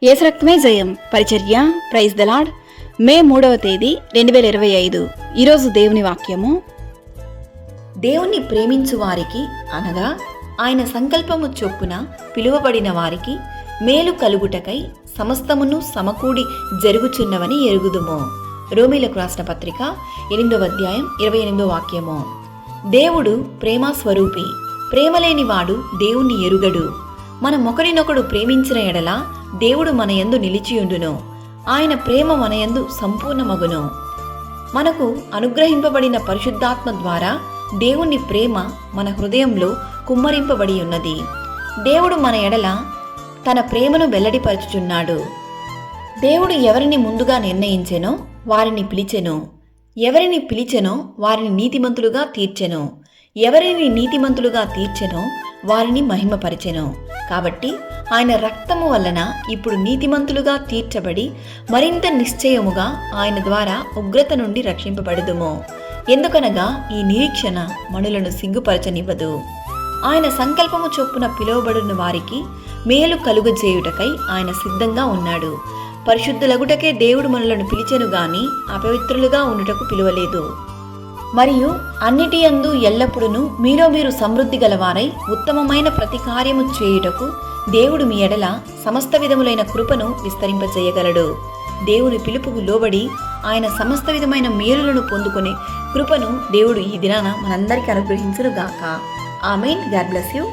యేసు రక్తమే జయం పరిచర్య ప్రైజ్ ద లార్డ్. మే 3వ తేదీ 2025. ఈరోజు దేవుని వాక్యము. దేవుణ్ణి ప్రేమించు వారికి అనగా ఆయన సంకల్పము చొప్పున పిలువబడిన వారికి మేలు కలుగుటకై సమస్తమును సమకూడి జరుగుచున్నవని ఎరుగుదుము. రోమీలకు రాసిన పత్రిక 8వ అధ్యాయం 28వ వాక్యము. దేవుడు ప్రేమ స్వరూపి, ప్రేమలేనివాడు దేవుణ్ణి ఎరుగడు. మనం ఒకరినొకడు ప్రేమించిన ఎడల దేవుడు మన యందు నిలిచియుండును, ఆయన ప్రేమ మన యందు సంపూర్ణమగును. మనకు అనుగ్రహింపబడిన పరిశుద్ధాత్మ ద్వారా దేవుని ప్రేమ మన హృదయంలో కుమ్మరింపబడి ఉన్నది. దేవుడు మన ఎడల తన ప్రేమను వెల్లడిపరచుచున్నాడు. దేవుడు ఎవరిని ముందుగా నిర్ణయించెనో వారిని పిలిచెను, ఎవరిని పిలిచెనో వారిని నీతిమంతులుగా తీర్చెను, ఎవరిని నీతిమంతులుగా తీర్చెనో వారిని మహిమపరిచెను. కాబట్టి ఆయన రక్తము వలన ఇప్పుడు నీతిమంతులుగా తీర్చబడి మరింత నిశ్చయముగా ఆయన ద్వారా ఉగ్రత నుండి రక్షింపబడుదుము. ఎందుకనగా ఈ నిరీక్షణ మనులను సిగ్గుపరచనివ్వదు. ఆయన సంకల్పము చొప్పున పిలువబడిన వారికి మేలు కలుగజేయుటకై ఆయన సిద్ధంగా ఉన్నాడు. పరిశుద్ధులగుటకే దేవుడు మనలను పిలిచెను గాని అపవిత్రులుగా ఉండుటకు పిలువలేదు. మరియు అన్నిటి యందు ఎల్లప్పుడూ మీలో మీరు సమృద్ధి గలవారై ఉత్తమమైన ప్రతి కార్యము చేయుటకు దేవుడు మీ ఎడల సమస్త విధములైన కృపను విస్తరింపజేయగలడు. దేవుని పిలుపుకు లోబడి ఆయన సమస్త విధమైన మేలులను పొందుకునే కృపను దేవుడు ఈ దినాన మనందరికీ అనుగ్రహించును గాక. ఆమేన్. God bless you.